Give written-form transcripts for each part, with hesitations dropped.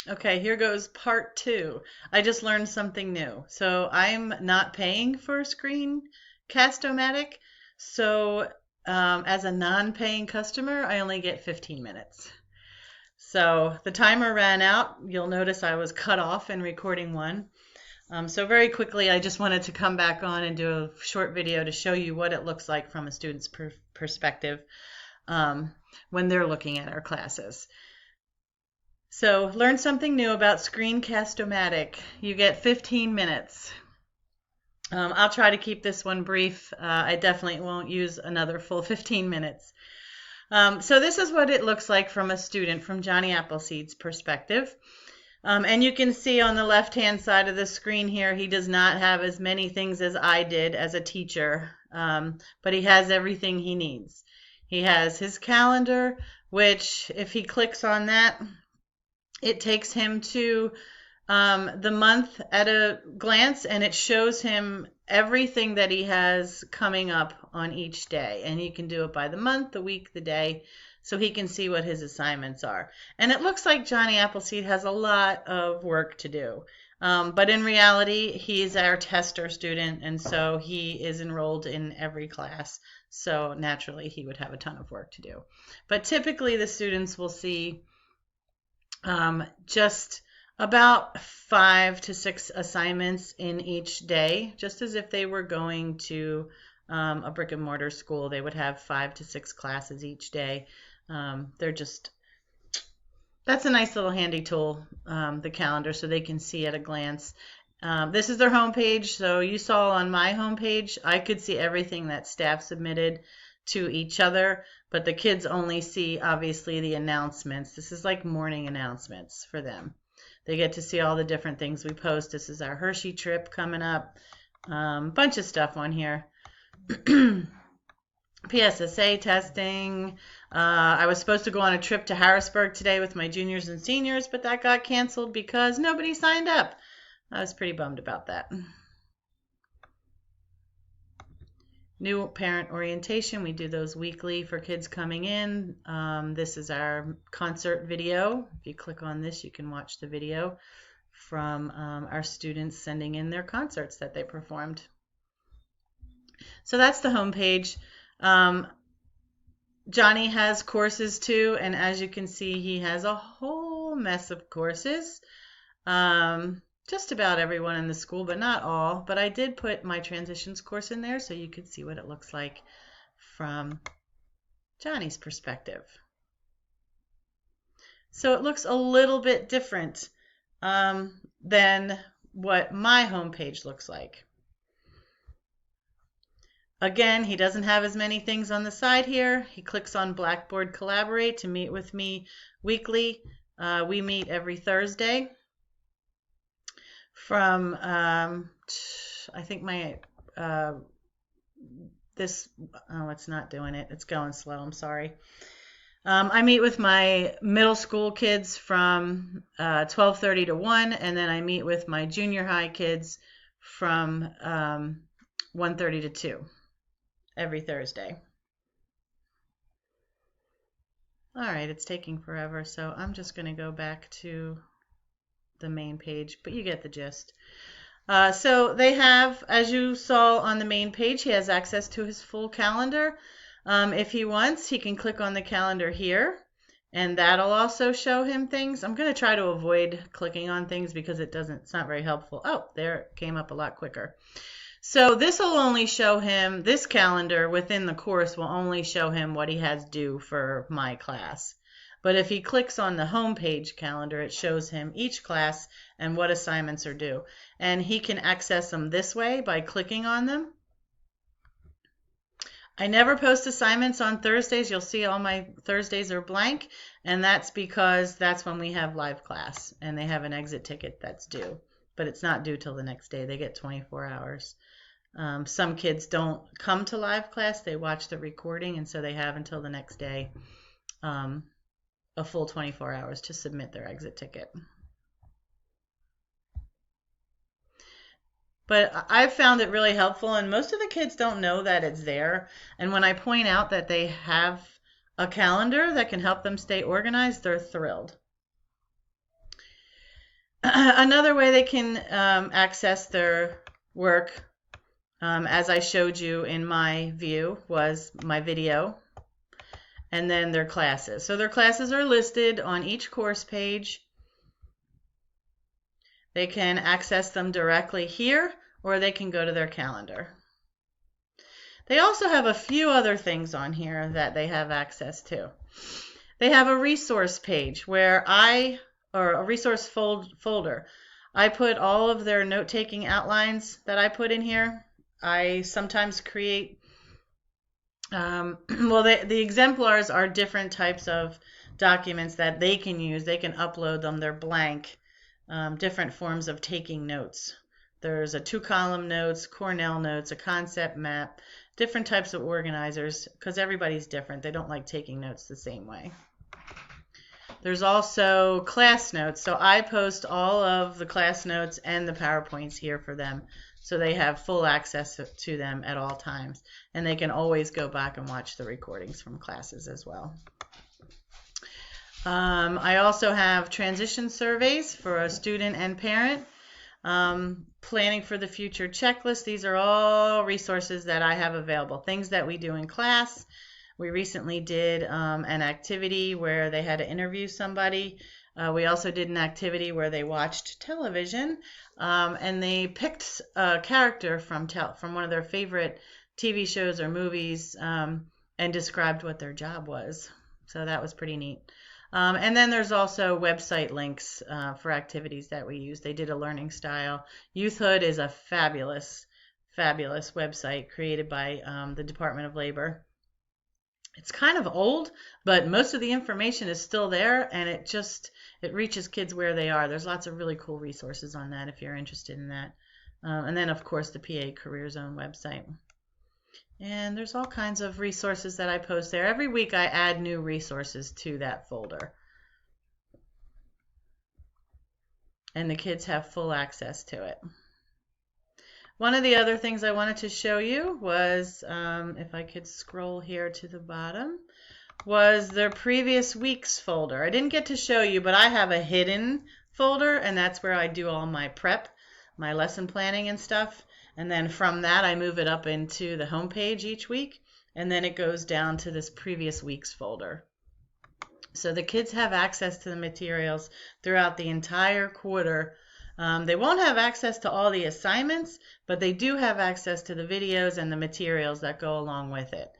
Okay, here goes part two. I just learned something new. So I'm not paying for Screencast-O-Matic. So as a non-paying customer, I only get 15 minutes. So the timer ran out. You'll notice I was cut off in recording one. So very quickly, I just wanted to come back on and do a short video to show you what it looks like from a student's perspective um, when they're looking at our classes. So learn something new about Screencast-O-Matic. You get 15 minutes. I'll try to keep this one brief. I definitely won't use another full 15 minutes. So this is what it looks like from a student, from Johnny Appleseed's perspective. And you can see on the left-hand side of the screen here, he does not have as many things as I did as a teacher, but he has everything he needs. He has his calendar, which if he clicks on that, it takes him to the month at a glance, and it shows him everything that he has coming up on each day. And he can do it by the month, the week, the day, so he can see what his assignments are. And it looks like Johnny Appleseed has a lot of work to do. But in reality, he's our tester student, and so he is enrolled in every class. So naturally, he would have a ton of work to do. But typically, the students will see just about 5 to 6 assignments in each day, just as if they were going to a brick and mortar school. They would have 5 to 6 classes each day. That's a nice little handy tool, the calendar, so they can see at a glance. This is their homepage. So you saw on my homepage, I could see everything that staff submitted to each other, but the kids only see, obviously, the announcements. This is like morning announcements for them. They get to see all the different things we post. This is our Hershey trip coming up. Bunch of stuff on here. PSSA testing. I was supposed to go on a trip to Harrisburg today with my juniors and seniors, but that got canceled because nobody signed up. I was pretty bummed about that. New parent orientation. We do those weekly for kids coming in. This is our concert video. If you click on this, you can watch the video from our students sending in their concerts that they performed. So that's the homepage. Johnny has courses too, and as you can see, he has a whole mess of courses. Just about everyone in the school, but not all. But I did put my transitions course in there so you could see what it looks like from Johnny's perspective. So it looks a little bit different than what my homepage looks like. Again, he doesn't have as many things on the side here. He clicks on Blackboard Collaborate to meet with me weekly. We meet every Thursday from I think my it's not doing it. It's going slow. I'm sorry. I meet with my middle school kids from 12:30 to 1, and then I meet with my junior high kids from 1:30 to 2 every Thursday. All right, it's taking forever, so I'm just going to go back to the main page, but you get the gist. So they have, as you saw on the main page, he has access to his full calendar. If he wants, he can click on the calendar here, and that'll also show him things. I'm going to try to avoid clicking on things because it's not very helpful. Oh, there it came up a lot quicker. So this will only show him, this calendar within the course will only show him what he has due for my class. But if he clicks on the home page calendar, it shows him each class and what assignments are due. And he can access them this way by clicking on them. I never post assignments on Thursdays. You'll see all my Thursdays are blank, and that's because that's when we have live class, and they have an exit ticket that's due. But it's not due till the next day. They get 24 hours. Some kids don't come to live class. They watch the recording, and so they have until the next day a full 24 hours to submit their exit ticket. But I've found it really helpful, and most of the kids don't know that it's there. And when I point out that they have a calendar that can help them stay organized, they're thrilled. Another way they can access their work, as I showed you in my view, was my video, and then their classes. So their classes are listed on each course page. They can access them directly here, or they can go to their calendar. They also have a few other things on here that they have access to. They have a resource page where or a resource folder. I put all of their note-taking outlines that I put in here. I sometimes create, well, the exemplars are different types of documents that they can use. They can upload them. They're blank, different forms of taking notes. There's a 2-column notes, Cornell notes, a concept map, different types of organizers, because everybody's different. They don't like taking notes the same way. There's also class notes. So I post all of the class notes and the PowerPoints here for them, so they have full access to them at all times. And they can always go back and watch the recordings from classes as well. I also have transition surveys for a student and parent. Planning for the future checklist. These are all resources that I have available. Things that we do in class. We recently did an activity where they had to interview somebody. We also did an activity where they watched television and they picked a character from one of their favorite TV shows or movies and described what their job was. So that was pretty neat. And then there's also website links for activities that we use. They did a learning style. Youthhood is a fabulous, fabulous website created by the Department of Labor. It's kind of old, but most of the information is still there, and it reaches kids where they are. There's lots of really cool resources on that if you're interested in that. And then, of course, the PA Career Zone website. And there's all kinds of resources that I post there. Every week I add new resources to that folder. And the kids have full access to it. One of the other things I wanted to show you was, if I could scroll here to the bottom, was their previous week's folder. I didn't get to show you, but I have a hidden folder, and that's where I do all my prep, my lesson planning and stuff. And then from that, I move it up into the home page each week, and then it goes down to this previous week's folder. So the kids have access to the materials throughout the entire quarter. They won't have access to all the assignments, but they do have access to the videos and the materials that go along with it.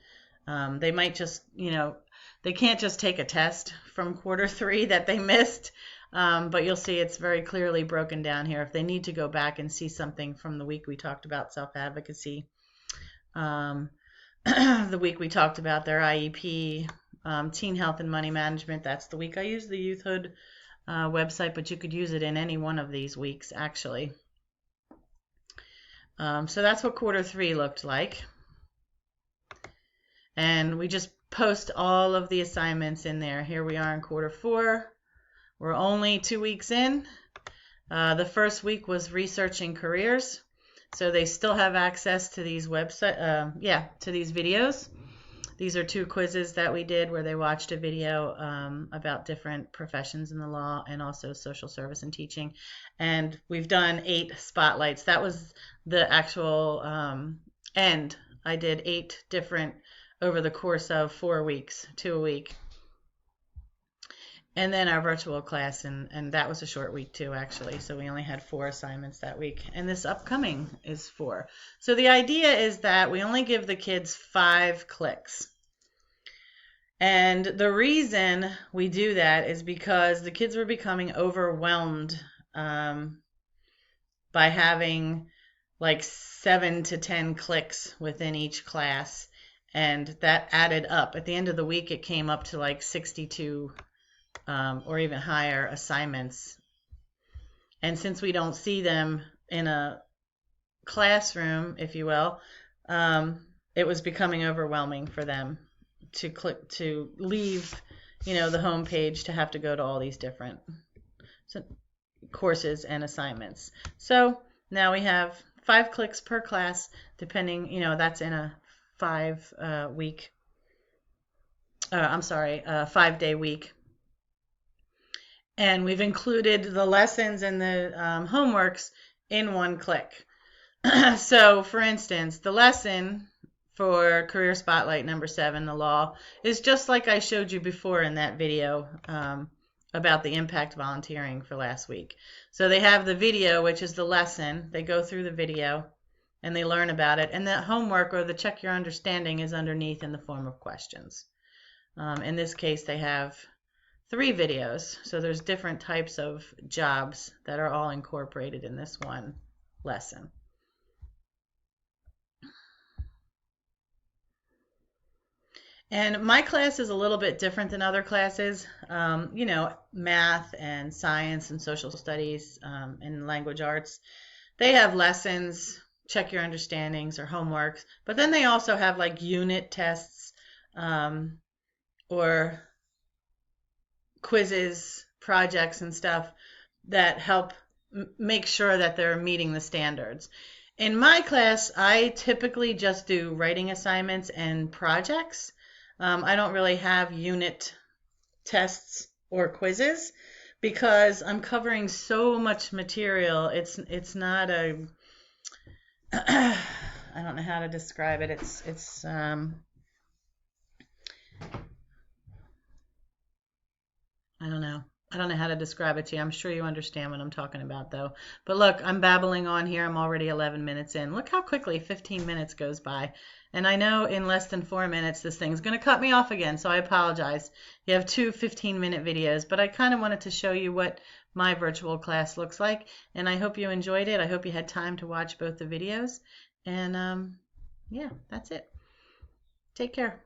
They might just, they can't just take a test from quarter 3 that they missed, but you'll see it's very clearly broken down here. If they need to go back and see something from the week we talked about self-advocacy, the week we talked about their IEP, teen health and money management, that's the week I used the Youthhood website, but you could use it in any one of these weeks, actually. So that's what quarter 3 looked like. And we just post all of the assignments in there. Here we are in quarter 4. We're only 2 weeks in. The first week was researching careers. So they still have access to these to these videos. These are 2 quizzes that we did where they watched a video about different professions in the law and also social service and teaching. And we've done 8 spotlights. That was the actual end. I did 8 different over the course of 4 weeks, 2 a week. And then our virtual class, and that was a short week too, actually. So we only had 4 assignments that week. And this upcoming is 4. So the idea is that we only give the kids 5 clicks. And the reason we do that is because the kids were becoming overwhelmed by having like 7 to 10 clicks within each class. And that added up. At the end of the week, it came up to like 62 or even higher assignments. And since we don't see them in a classroom, if you will, it was becoming overwhelming for them to leave, the home page to have to go to all these different courses and assignments. So now we have 5 clicks per class, depending, that's in a 5-day week. And we've included the lessons and the homeworks in one click. So, for instance, the lesson for Career Spotlight number 7, the law, is just like I showed you before in that video about the impact volunteering for last week. So they have the video, which is the lesson. They go through the video and they learn about it. And the homework or the check your understanding is underneath in the form of questions. In this case, they have 3 videos. So there's different types of jobs that are all incorporated in this one lesson. And my class is a little bit different than other classes. You know, math and science and social studies and language arts, they have lessons, check your understandings or homeworks, but then they also have like unit tests or quizzes, projects and stuff that help make sure that they're meeting the standards. In my class, I typically just do writing assignments and projects. I don't really have unit tests or quizzes because I'm covering so much material. It's not a I don't know how to describe it. It's I don't know. I don't know how to describe it to you. I'm sure you understand what I'm talking about, though. But look, I'm babbling on here. I'm already 11 minutes in. Look how quickly 15 minutes goes by. And I know in less than 4 minutes, this thing's going to cut me off again, so I apologize. You have 2 15-minute videos, but I kind of wanted to show you what my virtual class looks like. And I hope you enjoyed it. I hope you had time to watch both the videos. And yeah, that's it. Take care.